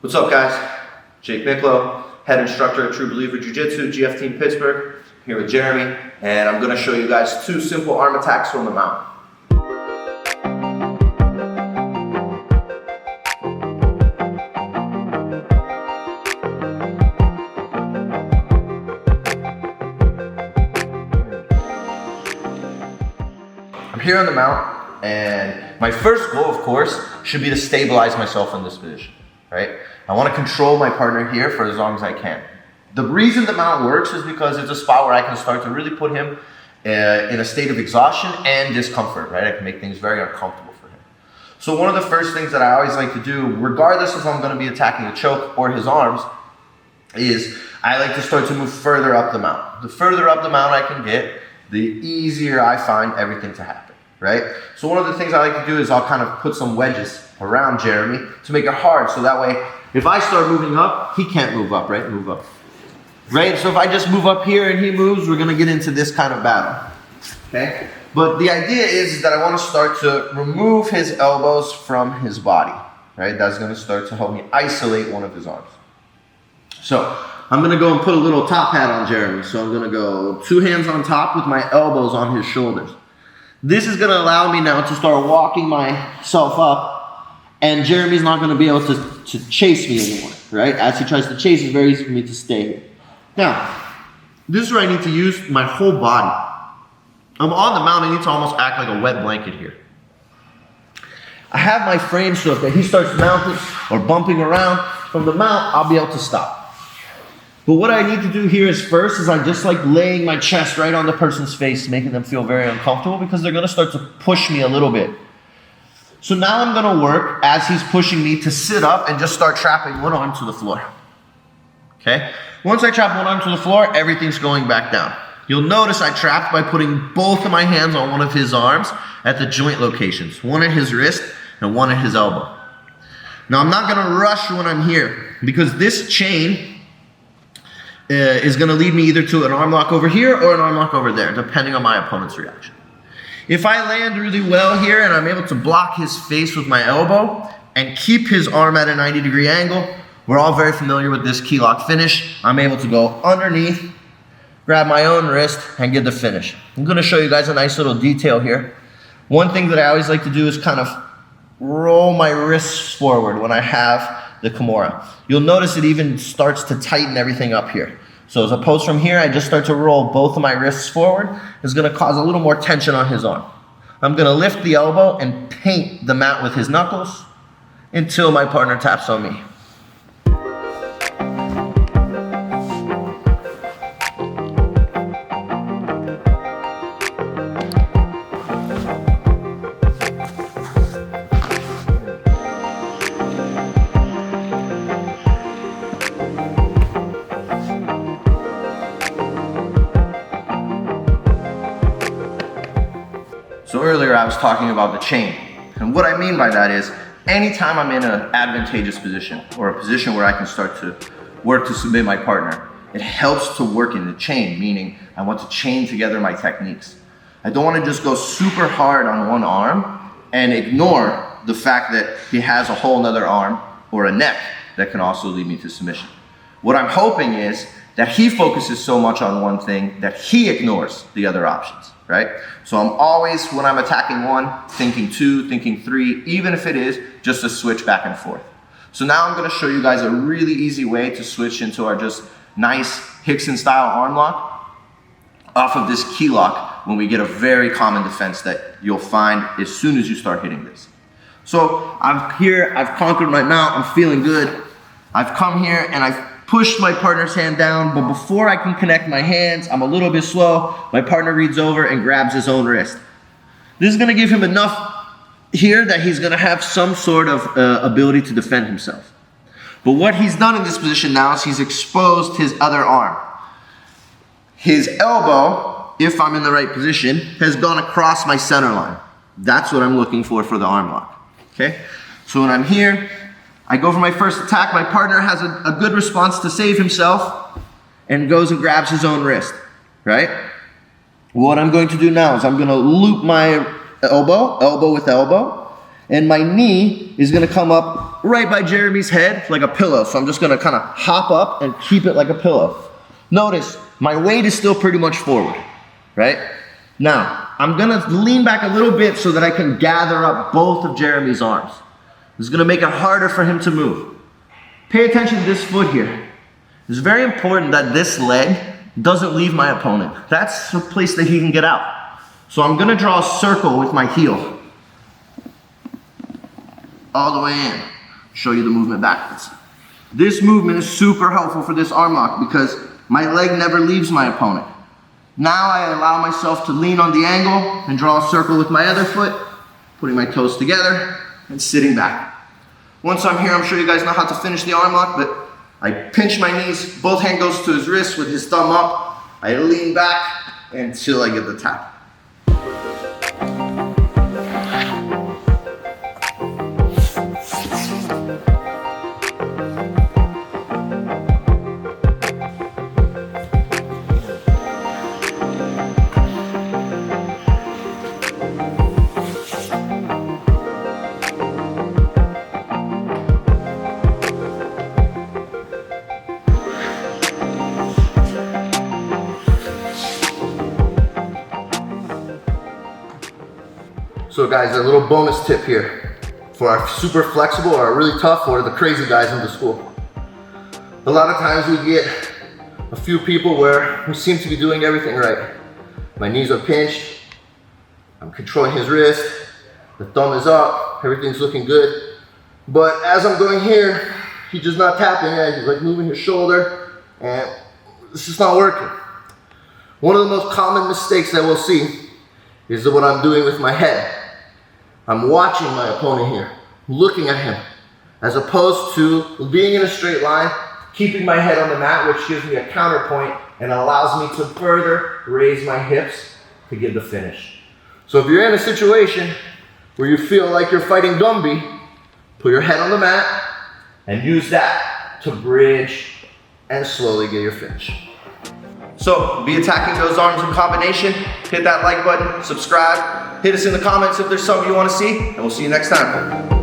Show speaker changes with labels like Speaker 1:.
Speaker 1: What's up, guys? Jake Miklo, head instructor at True Believer Jiu-Jitsu, GFTeam Pittsburgh, here with Jeremy, and I'm going to show you guys 2 simple arm attacks from the mount. I'm here on the mount, and my first goal, of course, should be to stabilize myself in this position, right? I want to control my partner here for as long as I can. The reason the mount works is because it's a spot where I can start to really put him in a state of exhaustion and discomfort, right? I can make things very uncomfortable for him. So one of the first things that I always like to do, regardless if I'm going to be attacking the choke or his arms, is I like to start to move further up the mount. The further up the mount I can get, the easier I find everything to happen, right? So one of the things I like to do is I'll kind of put some wedges around Jeremy to make it hard, so that way if I start moving up, he can't move up, right? Move up. Right? So if I just move up here and he moves, we're gonna get into this kind of battle. Okay? But the idea is that I want to start to remove his elbows from his body. Right? That's gonna start to help me isolate one of his arms. So I'm gonna go and put a little top hat on Jeremy. So I'm gonna go 2 hands on top with my elbows on his shoulders. This is gonna allow me now to start walking myself up, and Jeremy's not going to be able to chase me anymore, right? As he tries to chase, it's very easy for me to stay here. Now, this is where I need to use my whole body. I'm on the mount, I need to almost act like a wet blanket here. I have my frame so if he starts mounting or bumping around from the mount, I'll be able to stop. But what I need to do here is first is I'm just like laying my chest right on the person's face, making them feel very uncomfortable because they're going to start to push me a little bit. So now I'm gonna work as he's pushing me to sit up and just start trapping one arm to the floor. Okay? Once I trap one arm to the floor, everything's going back down. You'll notice I trapped by putting both of my hands on one of his arms at the joint locations, one at his wrist and one at his elbow. Now I'm not gonna rush when I'm here because this chain is gonna lead me either to an arm lock over here or an arm lock over there, depending on my opponent's reaction. If I land really well here and I'm able to block his face with my elbow and keep his arm at a 90-degree angle, we're all very familiar with this key lock finish. I'm able to go underneath, grab my own wrist, and get the finish. I'm going to show you guys a nice little detail here. One thing that I always like to do is kind of roll my wrists forward when I have the Kimura. You'll notice it even starts to tighten everything up here. So as opposed from here, I just start to roll both of my wrists forward. It's going to cause a little more tension on his arm. I'm going to lift the elbow and paint the mat with his knuckles until my partner taps on me. So earlier I was talking about the chain, and what I mean by that is anytime I'm in an advantageous position or a position where I can start to work to submit my partner, it helps to work in the chain, meaning I want to chain together my techniques. I don't want to just go super hard on one arm and ignore the fact that he has a whole nother arm or a neck that can also lead me to submission. What I'm hoping is that he focuses so much on one thing that he ignores the other options, right? So I'm always, when I'm attacking one, thinking 2, thinking 3, even if it is just a switch back and forth. So now I'm gonna show you guys a really easy way to switch into our just nice Hickson style arm lock off of this key lock when we get a very common defense that you'll find as soon as you start hitting this. So I'm here, I've conquered my mount, I'm feeling good. I've come here and I've pushed my partner's hand down, but before I can connect my hands, I'm a little bit slow. My partner reads over and grabs his own wrist. This is gonna give him enough here that he's gonna have some sort of ability to defend himself. But what he's done in this position now is he's exposed his other arm. His elbow, if I'm in the right position, has gone across my center line. That's what I'm looking for the arm lock, okay? So when I'm here, I go for my first attack. My partner has a good response to save himself and goes and grabs his own wrist, right? What I'm going to do now is I'm going to loop my elbow with elbow, And my knee is gonna come up right by Jeremy's head like a pillow. So I'm just gonna kind of hop up and keep it like a pillow. Notice, my weight is still pretty much forward, right? Now, I'm gonna lean back a little bit so that I can gather up both of Jeremy's arms. This is gonna make it harder for him to move. Pay attention to this foot here. It's very important that this leg doesn't leave my opponent. That's the place that he can get out. So I'm gonna draw a circle with my heel. All the way in. Show you the movement backwards. This movement is super helpful for this arm lock because my leg never leaves my opponent. Now I allow myself to lean on the angle and draw a circle with my other foot, putting my toes together and sitting back. Once I'm here, I'm sure you guys know how to finish the arm lock, but I pinch my knees, both hand goes to his wrist with his thumb up. I lean back until I get the tap. So guys, a little bonus tip here for our super flexible or our really tough or the crazy guys in the school. A lot of times we get a few people where we seem to be doing everything right. My knees are pinched, I'm controlling his wrist, the thumb is up, everything's looking good. But as I'm going here, he's just not tapping it, he's like moving his shoulder, and it's just not working. One of the most common mistakes that we'll see is what I'm doing with my head. I'm watching my opponent here, looking at him, as opposed to being in a straight line, keeping my head on the mat, which gives me a counterpoint and allows me to further raise my hips to get the finish. So if you're in a situation where you feel like you're fighting Gumby, put your head on the mat and use that to bridge and slowly get your finish. So be attacking those arms in combination. Hit that like button, subscribe, hit us in the comments if there's something you want to see, and we'll see you next time.